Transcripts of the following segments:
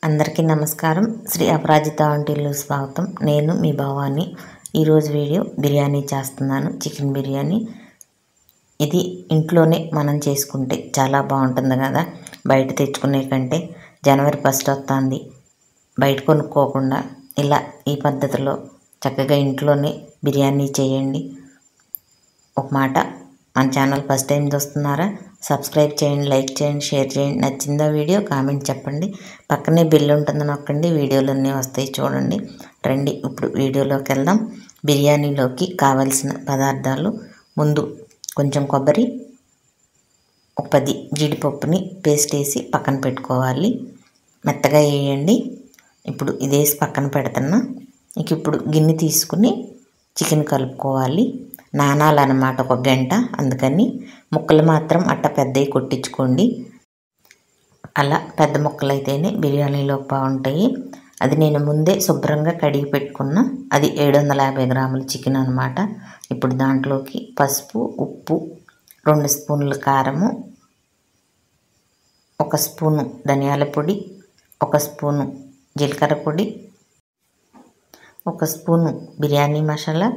అందరికీ నమస్కారం. శ్రీ అపరాజిత వంటిల్లు స్వాగతం. నేను మీ భవాని. ఈరోజు వీడియో బిర్యానీ చేస్తున్నాను, చికెన్ బిర్యానీ. ఇది ఇంట్లోనే మనం చేసుకుంటే చాలా బాగుంటుంది కదా, బయట తెచ్చుకునే కంటే. జనవరి 1 వస్తుంది, బయట కొనుక్కోకుండా ఇలా ఈ పద్ధతిలో చక్కగా ఇంట్లోనే బిర్యానీ చేయండి. ఒక మాట, మన ఛానల్ ఫస్ట్ టైం చూస్తున్నారా? సబ్స్క్రైబ్ చేయండి, లైక్ చేయండి, షేర్ చేయండి. నచ్చిందా వీడియో కామెంట్ చెప్పండి. పక్కనే బెల్ ఉంటుంది నొక్కండి, వీడియోలన్నీ వస్తాయి చూడండి. రండి ఇప్పుడు వీడియోలోకి వెళ్దాం. బిర్యానీలోకి కావలసిన పదార్థాలు: ముందు కొంచెం కొబ్బరి, ఒక 10 జీడిపప్పుని పేస్ట్ వేసి పక్కన పెట్టుకోవాలి. మెత్తగా వేయండి. ఇప్పుడు ఇదేసి పక్కన పెడుతున్నా. ఇప్పుడు గిన్నె తీసుకుని చికెన్ కలుపుకోవాలి. నానాలన్నమాట ఒక గంట, అందుకని ముక్కలు మాత్రం అట్ట పెద్దవి కొట్టించుకోండి. అలా పెద్ద ముక్కలు అయితేనే బిర్యానీలో బాగుంటాయి. అది నేను ముందే శుభ్రంగా కడిగి పెట్టుకున్న, అది 750 గ్రాముల చికెన్ అనమాట. ఇప్పుడు దాంట్లోకి పసుపు, ఉప్పు, 2 స్పూన్లు కారము, 1 స్పూను ధనియాల పొడి, 1 స్పూను జీలకర్ర పొడి, 1 స్పూను బిర్యానీ మసాలా,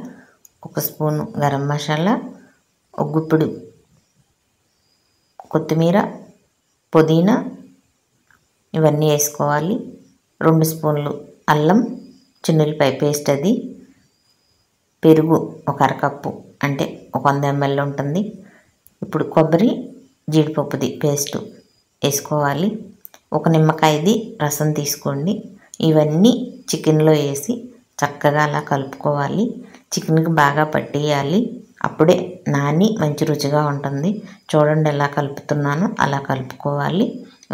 1 స్పూను గరం మసాలా, ఒక గుప్పెడు కొత్తిమీర, పుదీనా ఇవన్నీ వేసుకోవాలి. 2 స్పూన్లు అల్లం చిన్నుల్లిపాయ పేస్ట్, అది పెరుగు ఒక అరకప్పు, అంటే ఒక 100 ml ఉంటుంది. ఇప్పుడు కొబ్బరి జీడిపప్పుది పేస్టు వేసుకోవాలి. ఒక నిమ్మకాయది రసం తీసుకోండి. ఇవన్నీ చికెన్లో వేసి చక్కగా అలా కలుపుకోవాలి. చికెన్కి బాగా పట్టేయాలి, అప్పుడే నాని మంచి రుచిగా ఉంటుంది. చూడండి ఎలా కలుపుతున్నాను, అలా కలుపుకోవాలి.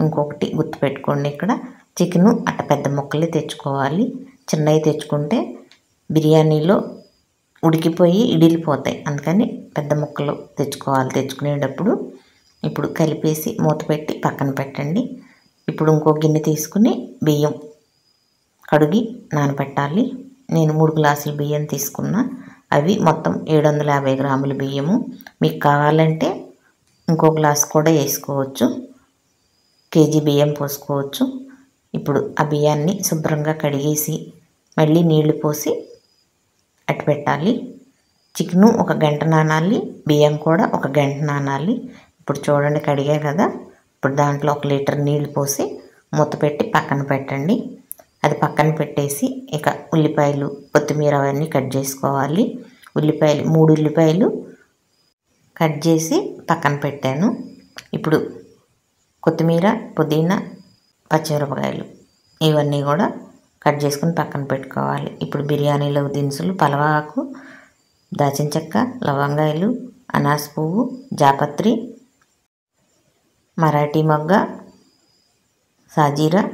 ఇంకొకటి గుర్తుపెట్టుకోండి, ఇక్కడ చికెను అట్ట పెద్ద ముక్కలే తెచ్చుకోవాలి. చిన్నవి తెచ్చుకుంటే బిర్యానీలో ఉడికిపోయి ఇడిలిపోతాయి, అందుకని పెద్ద ముక్కలు తెచ్చుకోవాలి తెచ్చుకునేటప్పుడు. ఇప్పుడు కలిపేసి మూత పెట్టి పక్కన పెట్టండి. ఇప్పుడు ఇంకో గిన్నె తీసుకుని బియ్యం కడిగి నానబెట్టాలి. నేను 3 గ్లాసుల బియ్యం తీసుకున్నా. అవి మొత్తం 750 గ్రాముల బియ్యము. మీకు కావాలంటే ఇంకో గ్లాస్ కూడా వేసుకోవచ్చు, కేజీ బియ్యం పోసుకోవచ్చు. ఇప్పుడు ఆ బియ్యాన్ని శుభ్రంగా కడిగేసి మళ్ళీ నీళ్లు పోసి అట్టు పెట్టాలి. చికెను ఒక గంట నానాలి, బియ్యం కూడా ఒక గంట నానాలి. ఇప్పుడు చూడండి కడిగా కదా. ఇప్పుడు దాంట్లో 1 లీటర్ నీళ్లు పోసి మూత పెట్టి పక్కన పెట్టండి. అది పక్కన పెట్టేసి ఇక ఉల్లిపాయలు, కొత్తిమీర అవన్నీ కట్ చేసుకోవాలి. ఉల్లిపాయలు 3 ఉల్లిపాయలు కట్ చేసి పక్కన పెట్టాను. ఇప్పుడు కొత్తిమీర, పుదీనా, పచ్చిమిరపకాయలు ఇవన్నీ కూడా కట్ చేసుకుని పక్కన పెట్టుకోవాలి. ఇప్పుడు బిర్యానీలో దినుసులు: పలవాకు, దాచిన చెక్క, లవంగాయలు, అనాస పువ్వు, జాపత్రి, మరాఠీ మొగ్గ, సాజీరా,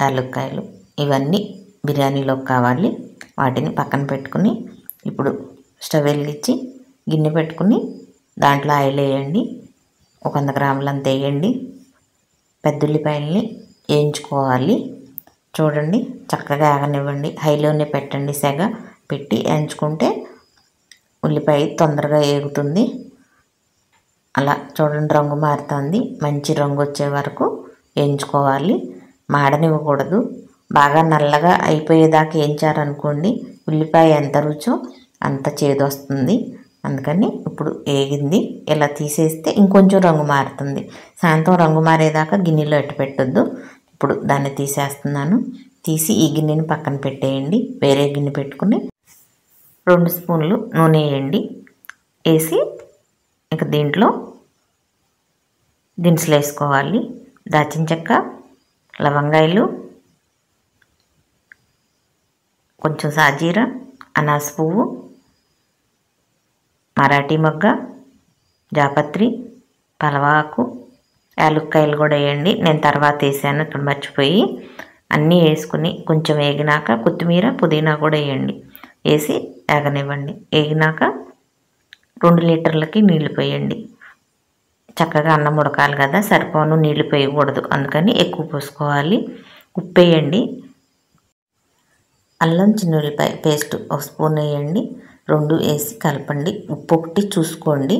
యాలక్కాయలు ఇవన్నీ బిర్యానీలోకి కావాలి. వాటిని పక్కన పెట్టుకుని ఇప్పుడు స్టవ్ వెలిగించి గిన్నె పెట్టుకుని దాంట్లో ఆయిల్ వేయండి. ఒక 100 గ్రాములంత వేయండి. పెద్ద ఉల్లిపాయలని వేయించుకోవాలి. చూడండి చక్కగా ఆగనివ్వండి, హైలోనే పెట్టండి. సెగ పెట్టి వేయించుకుంటే ఉల్లిపాయ తొందరగా వేగుతుంది. అలా చూడండి రంగు మారుతుంది, మంచి రంగు వచ్చే వరకు వేయించుకోవాలి. మాడనివ్వకూడదు. బాగా నల్లగా అయిపోయేదాకా వేయించారనుకోండి, ఉల్లిపాయ ఎంత రుచో అంత చేదు వస్తుంది. అందుకని ఇప్పుడు వేగింది, ఇలా తీసేస్తే ఇంకొంచెం రంగు మారుతుంది. సాయంత్రం రంగు మారేదాకా గిన్నెలో ఎట్టు పెట్టొద్దు. ఇప్పుడు దాన్ని తీసేస్తున్నాను. తీసి ఈ గిన్నెని పక్కన పెట్టేయండి. వేరే గిన్నె పెట్టుకుని 2 స్పూన్లు నూనె వేయండి. వేసి ఇక దీంట్లో దినుసులు వేసుకోవాలి. దాచిన చెక్క, లవంగాయలు, కొంచెం సాజీరా, అనాస పువ్వు, మరాఠీ మొగ్గ, జాపత్రి, పలవాకు, యాలక్కాయలు కూడా వేయండి. నేను తర్వాత వేసాను, ఇక్కడ మర్చిపోయి. అన్నీ వేసుకుని కొంచెం వేగినాక కొత్తిమీర, పుదీనా కూడా వేయండి. వేసి వేగనివ్వండి. వేగినాక 2 లీటర్లకి నీళ్లు పోయండి. చక్కగా అన్నం ఉడకాలి కదా, సరిపోను నీళ్లు పోయకూడదు, అందుకని ఎక్కువ పోసుకోవాలి. ఉప్పు వేయండి. అల్లం చిన్నుల్లిపాయ పేస్ట్ 1 స్పూన్ వేయండి. 2 వేసి కలపండి. ఉప్పు ఒకటి చూసుకోండి,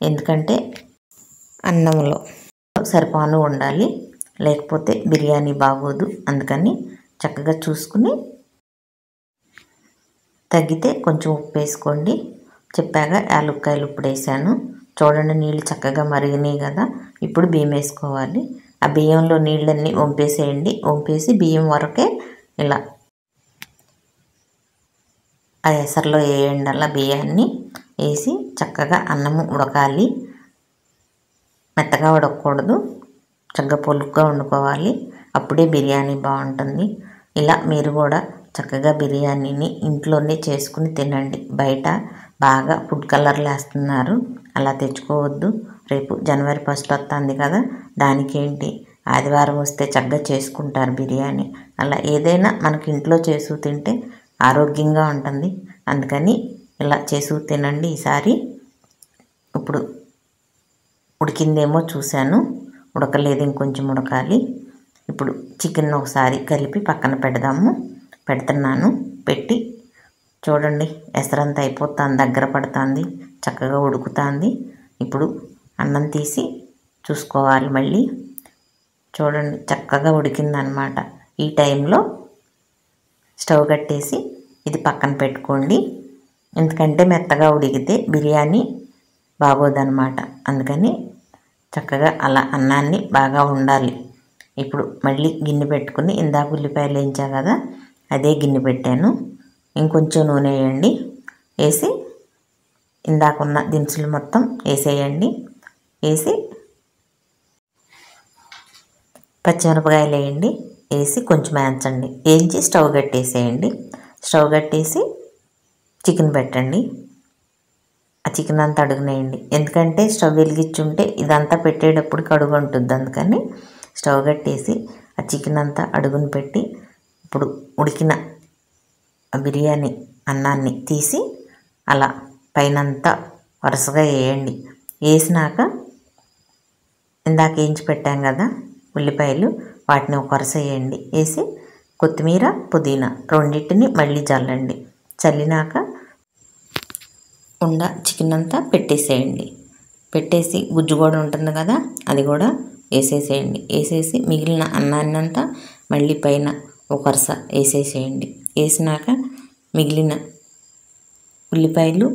ఎందుకంటే అన్నంలో సరిపాను ఉండాలి. లేకపోతే బిర్యానీ బాగోదు. అందుకని చక్కగా చూసుకుని తగ్గితే కొంచెం ఉప్పు వేసుకోండి. చెప్పాగా యాలక్కాయలు ఇప్పుడు వేసాను. చూడండి నీళ్ళు చక్కగా మరిగినాయి కదా. ఇప్పుడు బియ్యం వేసుకోవాలి. ఆ బియ్యంలో నీళ్ళన్నీ వంపేసేయండి. వంపేసి బియ్యం వరకే ఇలా ఆ ఎసరులో వేయండి. అలా బియ్యాన్ని వేసి చక్కగా అన్నము ఉడకాలి. మెత్తగా ఉడకకూడదు, చక్కగా పొలుగ్గా వండుకోవాలి. అప్పుడే బిర్యానీ బాగుంటుంది. ఇలా మీరు కూడా చక్కగా బిర్యానీని ఇంట్లోనే చేసుకుని తినండి. బయట బాగా ఫుడ్ కలర్లు వేస్తున్నారు, అలా తెచ్చుకోవద్దు. రేపు జనవరి 1 వస్తుంది కదా, దానికేంటి ఆదివారం వస్తే చక్కగా చేసుకుంటారు బిర్యానీ. అలా ఏదైనా మనకి ఇంట్లో చేసు తింటే ఆరోగ్యంగా ఉంటుంది. అందుకని ఇలా చేసు తినండి ఈసారి. ఇప్పుడు ఉడికిందేమో చూశాను, ఉడకలేదు, ఇంకొంచెం ఉడకాలి. ఇప్పుడు చికెన్ ఒకసారి కలిపి పక్కన పెడుతున్నాను. పెట్టి చూడండి ఎసరంతా అయిపోతుంది, దగ్గర పడుతుంది, చక్కగా ఉడుకుతుంది. ఇప్పుడు అన్నం తీసి చూసుకోవాలి. మళ్ళీ చూడండి చక్కగా ఉడికిందనమాట. ఈ టైంలో స్టవ్ కట్టేసి ఇది పక్కన పెట్టుకోండి. ఎందుకంటే మెత్తగా ఉడికితే బిర్యానీ బాగోదన్నమాట. అందుకని చక్కగా అలా అన్నాన్ని బాగా ఉండాలి. ఇప్పుడు మళ్ళీ గిన్నె పెట్టుకుని ఇందాక ఉల్లిపాయలు వేయించా కదా, అదే గిన్నె పెట్టాను. ఇంకొంచెం నూనె వేయండి. వేసి ఇందాకున్న దినుసులు మొత్తం వేసేయండి. వేసి పచ్చిమిరపకాయలు వేయండి. వేసి కొంచెం వేయించండి. వేయించి స్టవ్ కట్టేసేయండి. స్టవ్ కట్టేసి చికెన్ పెట్టండి. ఆ చికెన్ అంతా అడుగునేయండి. ఎందుకంటే స్టవ్ వెలిగించుంటే ఇదంతా పెట్టేటప్పుడు అడుగు ఉంటుంది. అందుకని స్టవ్ కట్టేసి ఆ చికెన్ అంతా అడుగును పెట్టి ఇప్పుడు ఉడికిన బిర్యానీ అన్నాన్ని తీసి అలా పైనంతా వరుసగా వేయండి. వేసినాక ఇందాక వేయించి పెట్టాం కదా ఉల్లిపాయలు, వాటిని ఒక వరుస వేయండి. వేసి కొత్తిమీర, పుదీనా రెండింటిని మళ్ళీ చల్లండి. చల్లినాక చికెన్ అంతా పెట్టేసేయండి. పెట్టేసి గుజ్జు కూడా ఉంటుంది కదా, అది కూడా వేసేసేయండి. వేసేసి మిగిలిన అన్నాన్ని అంతా మళ్ళీ పైన ఒక వరుస వేసేసేయండి. వేసినాక మిగిలిన ఉల్లిపాయలు,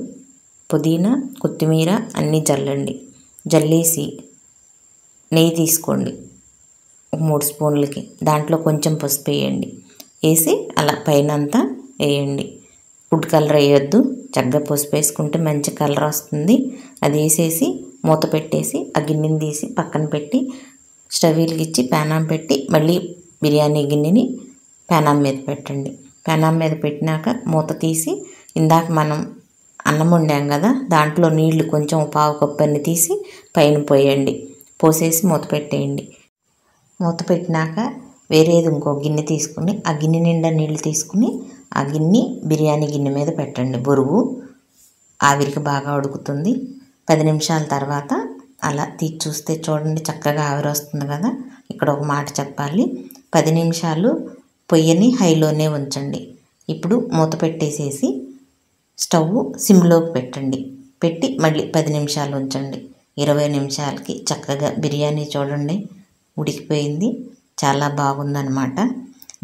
పుదీనా, కొత్తిమీర అన్నీ జల్లండి. జల్లేసి నెయ్యి తీసుకోండి 3 స్పూన్లకి. దాంట్లో కొంచెం పసుపు వేయండి. వేసి అలా పైన అంతా వేయండి. ఫుడ్ కలర్ వేయొద్దు, చక్కగా పసుపు వేసుకుంటే మంచి కలర్ వస్తుంది. అది వేసేసి మూత పెట్టేసి ఆ గిన్నెని తీసి పక్కన పెట్టి స్టవ్ వెలిగించి ప్యానం పెట్టి మళ్ళీ బిర్యానీ గిన్నెని ప్యానం మీద పెట్టండి. ప్యానం మీద పెట్టినాక మూత తీసి ఇందాక మనం అన్నం వండాం కదా, దాంట్లో నీళ్లు కొంచెం పావు కప్పని తీసి పైన పోయండి. పోసేసి మూత పెట్టేయండి. మూత పెట్టినాక వేరేది ఇంకో గిన్నె తీసుకుని ఆ గిన్నె నిండా నీళ్ళు తీసుకుని ఆ గిన్నె బిర్యానీ గిన్నె మీద పెట్టండి. బొరుగు ఆవిరికి బాగా ఉడుకుతుంది. 10 నిమిషాల తర్వాత అలా తీసి చూస్తే చూడండి చక్కగా ఆవిరి వస్తుంది కదా. ఇక్కడ ఒక మాట చెప్పాలి, 10 నిమిషాలు పొయ్యిని హైలోనే ఉంచండి. ఇప్పుడు మూత పెట్టేసేసి స్టవ్ సిమ్లోకి పెట్టండి. పెట్టి మళ్ళీ 10 నిమిషాలు ఉంచండి. 20 నిమిషాలకి చక్కగా బిర్యానీ చూడండి ఉడికిపోయింది. చాలా బాగుందన్నమాట.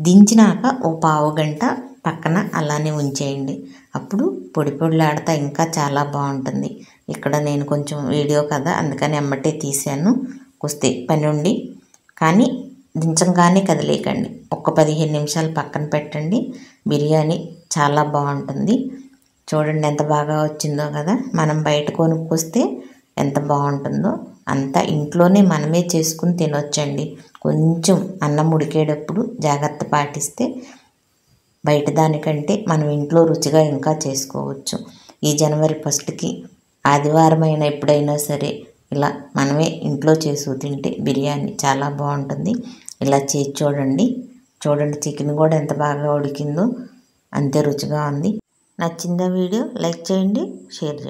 దించినాక ఓ పావు గంట పక్కన అలానే ఉంచేయండి. అప్పుడు పొడి పొడిలాడుతా ఇంకా చాలా బాగుంటుంది. ఇక్కడ నేను కొంచెం వీడియో కదా, అందుకని ఎమ్మటే తీసాను. కుస్తే పని ఉండి, కానీ దించంగానే కదిలేయకండి. ఒక 15 నిమిషాలు పక్కన పెట్టండి. బిర్యానీ చాలా బాగుంటుంది. చూడండి ఎంత బాగా వచ్చిందో కదా. మనం బయట కొనుక్కొస్తే ఎంత బాగుంటుందో అంతా ఇంట్లోనే మనమే చేసుకుని తినొచ్చండి. కొంచెం అన్నం ఉడికేటప్పుడు జాగ్రత్త పాటిస్తే బయట దానికంటే మనం ఇంట్లో రుచిగా ఇంకా చేసుకోవచ్చు. ఈ జనవరి 1కి ఆదివారం అయినా ఎప్పుడైనా సరే ఇలా మనమే ఇంట్లో చేసి తింటే బిర్యానీ చాలా బాగుంటుంది. ఇలా చేసి చూడండి. చికెన్ కూడా ఎంత బాగా ఉడికిందో, అంతే రుచిగా ఉంది. నచ్చిందా వీడియో? లైక్ చేయండి, షేర్ చేయండి.